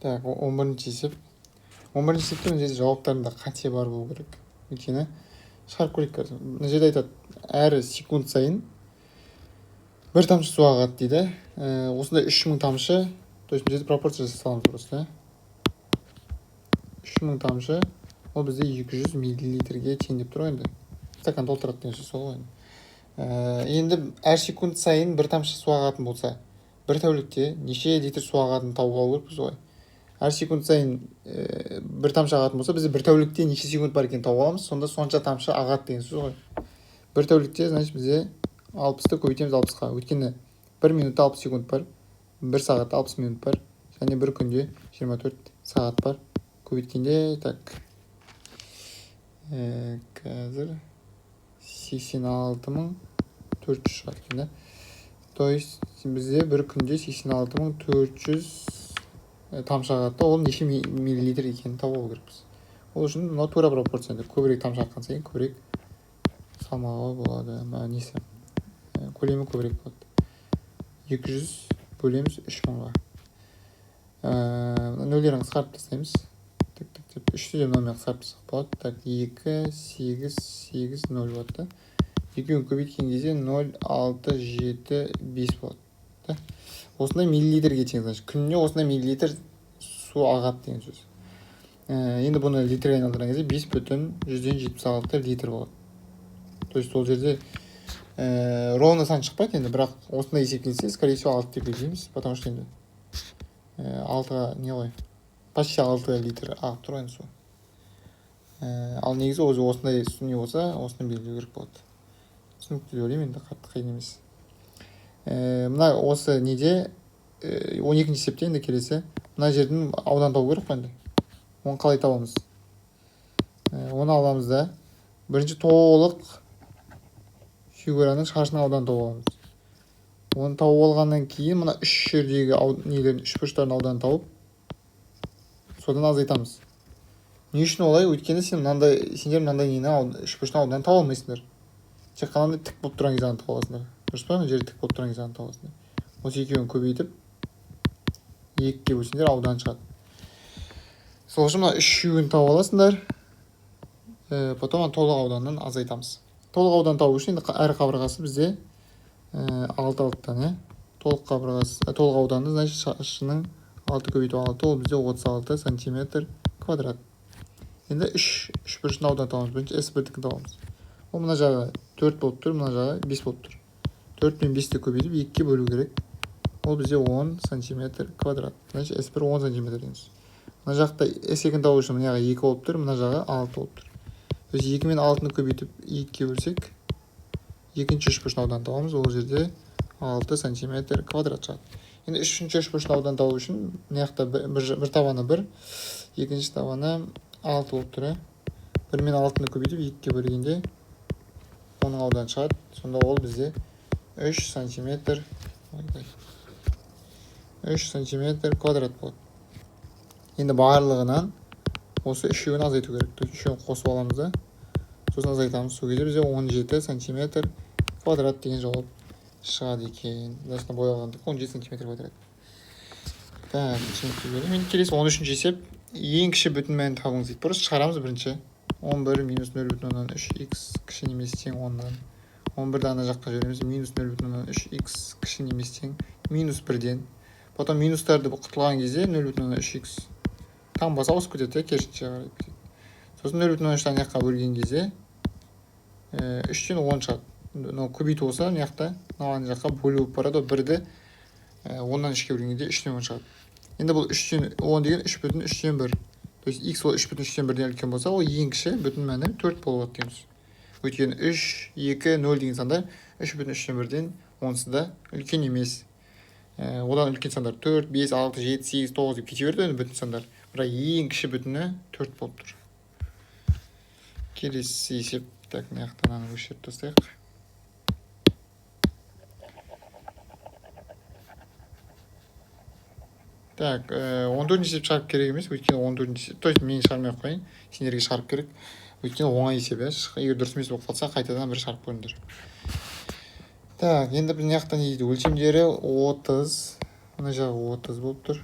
Так, 11-ші есеп. 11-ші есептің мына жерде жауаптарында қате бар болу керек. Өйткені шығарып көрейік қазір. Мына жерде айтады, әр секунд сайын бір тамшы су ағады дейді. Осындай 3000 тамшы, то есть бізде пропорция жасаламыз просто. 3000 тамшы, ол бізде 200 миллилитрге тең деп тұр енді. Стакан толтырады деген сөз сол ғой. Енді әр секунд сайын бір тамшы су ағатын болса, бір тәулікте неше литр су ағатынын тауып алу керекпіз ғой. Әр секунд сайын бір тамшы ағатын болса, біз бір тәулікте неше секунд бар екенін тауып аламыз, сонда сонша тамшы ағады деген сөз ғой. Бір тәулікте, значит, бізде 60-ты көбейтеміз 60-қа. Өйткені 1 минутта 60 секунд бар, 1 сағатта 60 минут бар, және бір күнде 24 сағат бар. Көбейткенде, так, қазір 86.400 шығады екен, да? То есть бізде бір күнде 86.400 тамшы ағады, ол неше миллилитр екенін тауып керекпіз. Ол үшін мынау тура пропорцияда көбірек тамшы аққан сайын көбірек салмағы болады. Несі? Көлемі көбірек болады. 200 бөлеміз 3000-ға. Нөлдерін қысқарып тастаймыз. Так, 3-те нөлмен қысқарып тастақ болады. Так, 2, 8, 8, 0 болады. Екеуін көбейткен кезде 0, 6, 7, 5 болады. Осындай миллилитрге тең, значит, күніне осындай миллилитр су ағады деген сөз. Енді бұны литрге айналдырған кезде 5,176 литр болады. То есть ол жерде ровно сан шықпайды енді, бірақ осындай есептелсе, скорее всего 6 деп белгілейміз, потому что енді 6-ға не ғой, почти 6 литр ағып тұр енді су. Ал негізі өзі осындай су не болса, осыны белгілеу керек болады. Түсінікті деп ойлаймын, енді қатты қиын емес. Мына осы неде 12-ші есепте енді келесі, мына жердің аудан табу керек қой енді. Оны қалай табамыз? Оны аламыз да, бірінші толық фигураның шашының ауданын тауып аламыз. Оны тауып алғаннан кейін мына үш жердегі нелердің үш бұрыштардың ауданын тауып, содан азайтамыз. Не үшін олай? Өйткені сендер мынандай нені үш бұрыштың ауданын тауып алмайсыңдар. Тек қана тік болып тұрған кезде тауып аласыңдар. Дұрыс па? Жерде тік болып тұрған кезде тауып аласыңдар. Осы екеуін көбейтіп, екіге бөлсеңдер аудан шығады. Сол үшін мына үшеуін тауып аласыңдар. Потом толық ауданын азайтамыз. Толық аудан табу үшін әр қабырғасы бізде 6-6-тан, толық ауданды, значит, шашының 6 көбейту 6, ол бізде 36 сантиметр квадрат. Енді үш бұрышын аудан табамыз. Бірінші S1-дікін табамыз. Ол мына жағы 4 болып тұр, мына жағы 5 болып тұр. 4 пен 5-ті көбейтіп 2-ге бөлу керек. Ол бізде 10 сантиметр квадрат. Значит, S1 10 сантиметр дейміз. Мына жақта S2-ін табу үшін мына жағы 2 болып тұр, мына жағы 6 болып тұр. То есть 2 мен 6-ны көбейтіп 2-ге бөлсек, екінші үш бұрышын аудан табамыз. Ол жерде 6 сантиметр квадрат шығады. Енді үшінші үш бұрышын аудан табу үшін мына жақта бір табаны 1, екінші табаны 6 болып тұр. 1 мен 6-ны көбейтіп 2-ге бөлгенде оның аудан шығады. Сонда ол бізде 3 сантиметр квадрат болады. Енді барлығынан осы үшеуін азайту керек. Үшеуін қосып аламыз да, сосын азайтамыз. Сол кезде бізде 17 сантиметр квадрат деген жауап шығады екен. Значит, боялғандық 17 сантиметр квадрат. Так, енді келесі 13-ші есеп. Ең кіші бүтін мәнін табыңыз дейді. Бұрыс шығарамыз бірінші. 11 минус 0,3х кіші немесе тең 10-нан. 11-ді ана жаққа жібереміз. Минус 0,3х кіші немесе тең минус 1-ден. Потом минустарды құтылған кезде 0,3х таңбасы ауысып кетеді, керісінше қарай кетеді. Сосын 0,3-тен ана жаққа бөлген кезде 3-тен 10 шығады. Көбейту болса, ана жаққа бөліп барады. 1-ді 10-нан 3-ке бөлгенде 3-тен 10 шығады. Енді бұл 3-тен 10 деген 3,3-тен 1. То есть x ол 3,3-тен 1-ден үлкен болса, ол ең кіші бүтін мәні 4 болып дейміз. Өйткені 3, 2, 0 деген сандар 3,3-тен 1-ден онсыз да үлкен емес. Одан үлкен сандар 4, 5, 6, 7, 8, 9 деп кете берді бүтін сандар. Бірақ ең кіші бүтіні 4 болып тұр. Келесі есеп. Так, мына жақтан өшіріп тастайық. Так, 14-ші есеп шығарып керек емес, өйткені 14-ші есеп, то есть мен шығармай қойын, сендерге шығарып керек. Өйткені оңай есеп, егер дұрыс емес болып қалса, қайтадан бір шығарып көріңдер. Так, енді біз мына жақтан өлшемдері 30, мына жағы 30 болып тұр.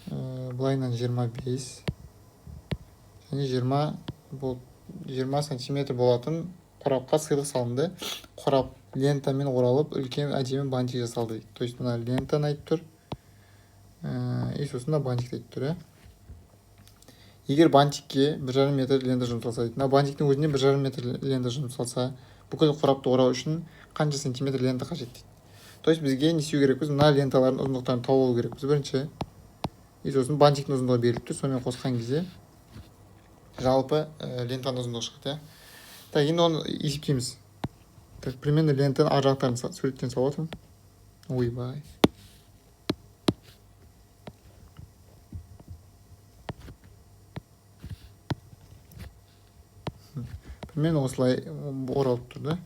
Былайынан 25 және 20 сантиметр болатын қорапқа сыйлық салынды. Қорап лентамен оралып, үлкен әдемі бантик жасалды. То есть мына лентаны айтып тұр. И сосын да бантик айтып тұр, иә. Егер бантикке 1,5 метр лента жұмсалса дейді. Мына бантиктің өзіне 1,5 метр лента жұмсалса, бүкіл қорапты орау үшін қанша сантиметр лента қажет дейді. То есть бізге не істеу керекпіз? Мына ленталардың ұзындықтарын тауып алу керекпіз бірінші. И сосын бантиктің ұзындығы беріліп тұр. Сонымен қосқан кезде жалпы лентаның ұзындығы шығады, иә. Так, енді оны есептейміз. Так, примерно лентаның ар жақтарын суреттен салып отырмын. Ойбай. Примерно осылай оралып тұр, да.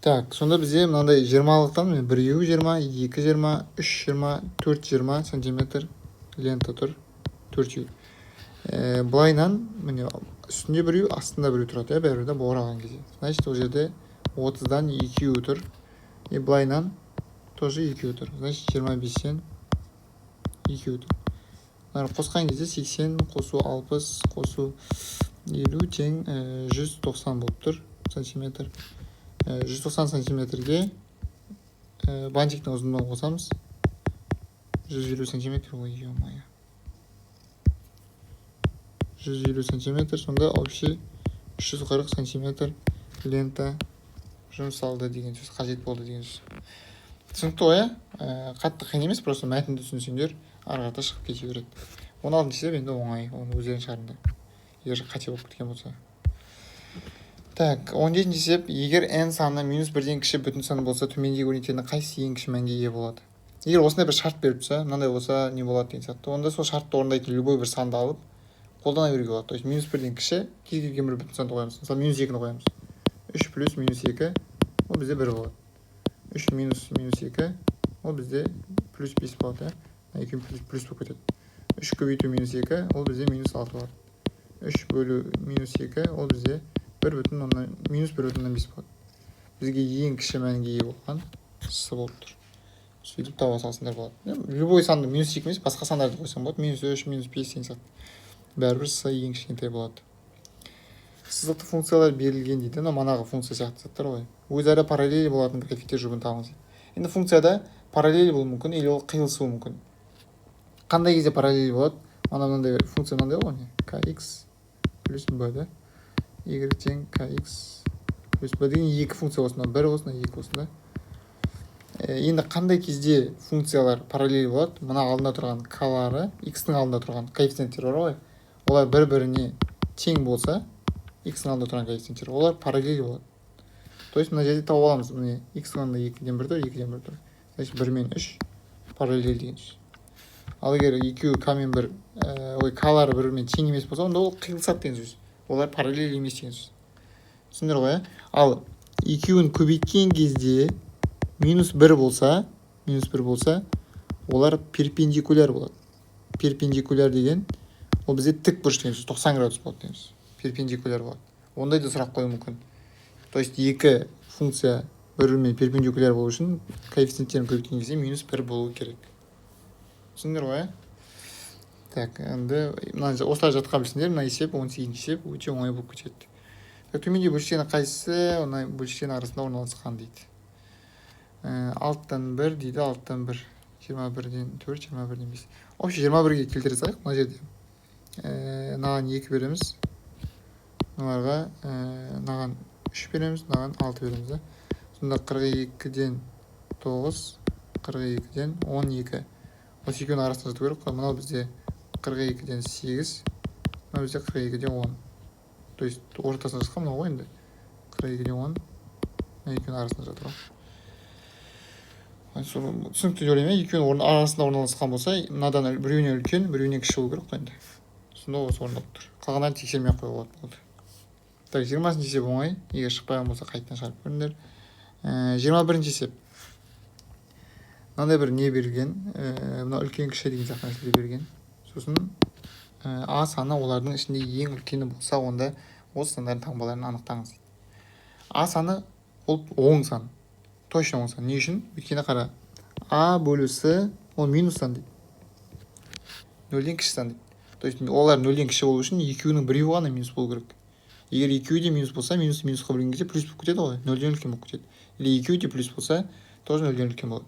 Так, сонда бізде мынандай 20-лықтан 1,20, 2,20, 3,20, 4,20 сантиметр лента тұр. 4,20. Былайынан міне үстінде біреу, астында біреу тұрады, иә, бәрі де ораған кезде. Значит, ол жерде 30-дан 2 тұр. И былайынан тоже 2 тұр. Значит, 25-тен 2 тұр. Қосқан кезде 80 қосу 60 қосу 50 тең 190 болып тұр сантиметр. 190 сантиметрге бантиктің ұзындығын қосамыз. 150 сантиметр, ой, ё-моё. 150 сантиметр, сонда вообще 340 сантиметр лента жұмсалды деген сөз, қажет болды деген сөз. Түсінікті ғой, қатты қиын емес, просто мәтінді түсінсеңдер ары қарата шығып кете береді. 16-шы есеп енді оңай, оны өздерің шығарыңдар, егер қате болып кеткен болса. Так, 17-ші есеп, егер n саны -1-ден кіші бүтін сан болса, төмендегі өрнектердің қайсысы ең кіші мәнге ие болады? Егер осындай бір шарт беріп тұрса, мынандай болса не болады деген сияқты, онда сол шартты орындайтын любой бір санды алып қолдана беруге болады. То есть -1-ден кіші кез келген бір бүтін санды қоямыз. Мысалы -2-ні қоямыз. 3 плюс -2 ол бізде 1 болады. 3 минус -2 ол бізде плюс 5 болады, иә. Екеуін плюс болып кетеді. 3 көбейту -2 ол бізде -6 болады. 3 бөлу -2 ол бізде -1,5 болады. Бізге ең кіші мәнге ие болған с болып тұр. Сөйтіп таба салсындар болады. Любой санды -2 емес, басқа сандарды қойсаң болады. -3, -5 деген сияқты. Бәрібір с ең кішкентай болады. Сызықты функциялар берілген дейді. Манағы функция сияқты заттар ғой. Өзара параллель болатын графиктер жұбын табыңыз. Енді функцияда параллель болуы мүмкін, или ол қиылысуы мүмкін. Қандай кезде параллель болады? Мынандай функция мынандай ғой, kx плюс b, да? Y тең kx плюс b деген екі функция болсын, бір болсын, екі болсын, да? Енді қандай кезде функциялар параллель болады? Мына алдында тұрған k-лары, x-ның алдында тұрған коэффициенттер бар ғой. Олар бір-біріне тең болса, x-ның алдында тұрған коэффициенттер, олар параллель болады. То есть мына жерде тауып аламыз. Міне x-ның алдында 2-ден 1 тұр, 2-ден 1 тұр. Значит, 1 мен 3 параллель деген сөз. Ал егер екеуі k мен 1, k-лары бір-бірімен тең емес болса, онда ол қиылысады деген сөз. Олар параллель емес деген сөз. Түсіндір ғой, ал екеуін көбейткен кезде -1 болса, олар перпендикуляр болады. Перпендикуляр деген ол бізде тік бұрыш деген сөз, 90 градус болады деген сөз. Перпендикуляр болады. Ондай да сұрақ қою мүмкін. То есть екі функция бір-бірімен перпендикуляр болу үшін коэффициенттерін көбейткен кезде -1 болу керек. Түсіндір ғой? Так, енді осылай жатқа білсіңдер, мына есеп 18-ші есеп өте оңай болып кетеді. Төменде бөлшектің қайсысы онай бөлшектің арасында орналасқан дейді. 6-тан 1 дейді, 6-тан 1. 21-ден 4, 21-ден 5. Вообще 21-ге келтіре салайық мына жерде. Мынаған 2 береміз. Мынаған 3 береміз, мынаған 6 береміз. Сонда 42-ден 9, 42-ден 12. Осы екеуінің арасында жату керек. Мынау бізде 42-ден 8, мынау бізде 42-ден 10. То есть ортасына жатқан мынау ғой енді. 42-ден 10, екеуінің арасында жатыр. Түсінікті деп ойлаймын, екеуінің арасында орналасқан болса, мынадан біреуіне үлкен, біреуіне кіші болу керек қой енді. Сонда осы орындап тұр. Қалғандарын тексермей ақ қоюға болады. Так, 20-ші есеп оңай. Егер шықпаған болса, қайтадан шығарып көріңдер. 21-ші есеп. Мынандай бір не берілген, мына үлкен кіші деген сияқты нәрселер берілген. Сосын а саны олардың ішінде ең үлкені болса, онда осы сандардың таңбаларын анықтаңыз. А саны ол оң сан. Точно оң сан. Не үшін? Өйткені қара, а бөлу с ол минус сан дейді. нөлден кіші сан дейді. То есть олар нөлден кіші болу үшін екеуінің біреуі ғана минус болу керек. Егер екеуі де минус болса, минус минусқа бөлінген кезде плюс болып кетеді ғой, нөлден үлкен болып кетеді. Или екеуі де плюс болса, тоже нөлден үлкен болады.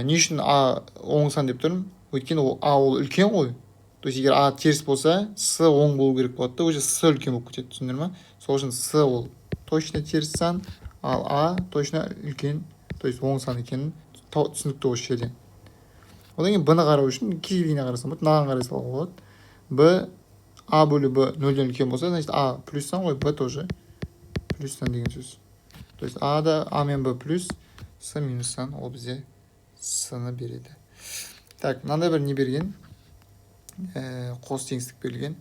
Не үшін а оң сан деп тұрмын? Өйткені а ол үлкен ғой. То есть егер а теріс болса, с оң болу керек болады да, уже с үлкен болып кетеді, түсіндіңдер ма? Сол үшін с ол точно теріс сан, ал а точно үлкен, то есть оң сан екенін түсінікті осы жерден. Одан кейін б-ны қарау үшін кез келгеніне қарасам болады, мынаған қарай салуға болады. б а бөлі б нөлден үлкен болса, значит а плюс сан ғой, б тоже плюс сан деген сөз. То есть а мен б плюс, с минус сан, ол бізде с-ны береді. Так, мынандай бір не берген, қос теңсіздік берілген.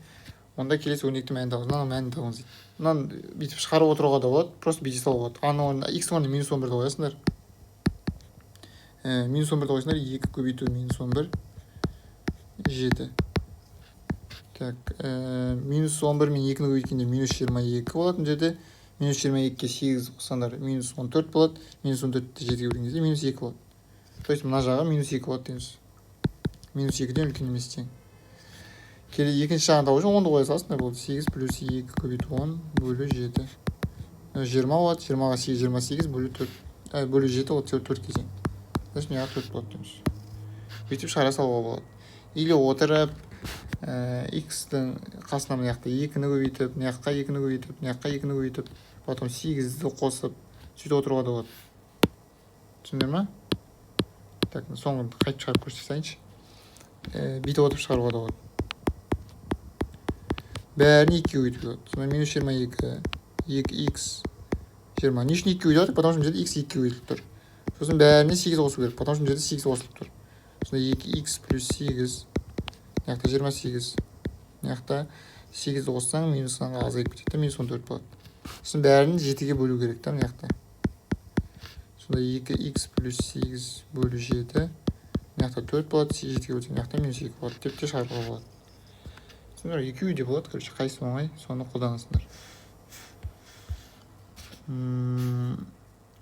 Онда келесі өрнекті мәнін табыңыз. Мынаны мәнін табыңыз дейді. Мынаны бүйтіп шығарып отыруға да болады, просто бүйтіп салуға болады. Ана орнына x орнына минус 11-ді қоясыңдар. Минус 11-ді қойсыңдар, 2 көбейту минус 11 7. Так, минус 11 мен 2-ні көбейткенде минус 22 болады. Жерде минус 22-ке 8 қосаңдар минус 14 болады. Минус 14-ті 7-ге бөлген кезде минус 2 болады. То есть мына жағы минус 2 болады дейміз. Минус 2-ден үлкен емес тең. Келе екінші жағын табу үшін 10-ды қоя саласыңдар, болды. 8 плюс 2 көбейту 10 бөлі 7. 20 болады. 20-ға 8, 28 бөлі 4. Бөлі 7 болады, 4-ке тең. Значит, мына 4 болады дейміз. Бүйтіп шығара салуға болады. Или отырып, x-дің қасына мына жақта 2-ні көбейтіп, мына жаққа 2-ні көбейтіп, мына жаққа 2-ні көбейтіп, потом 8-ді қосып, сөйтіп отыруға да болады. Түсіндіңдер ма? Так, соңын қайтып шығарып көрсетейінші. Бүйтіп отырып шығаруға да болады. Бәріне 2 көбейтіп болады. Сонда минус 22, 2x, 20. Не үшін 2 көбейтіп жатыр? Потому что жерде x 2 көбейтіліп тұр. Сосын бәріне 8 қосу керек. Потому что жерде 8 қосылып тұр. Сонда 2x плюс 8, мына жақта 28, мына жақта 8-ді қоссаң минус санға азайып кетеді, минус 14 болады. Сосын бәрін 7-ге бөлу керек та мына жақта. Сонда 2x плюс 8 бөлі 7, мына жақта 4 болады, 7-ге бөлсең мына жақта минус 2 болады деп те шығаруға болады. Түсіндіңдер, екеуі де болады, короче, қайсысы оңай, соны қолданасыңдар.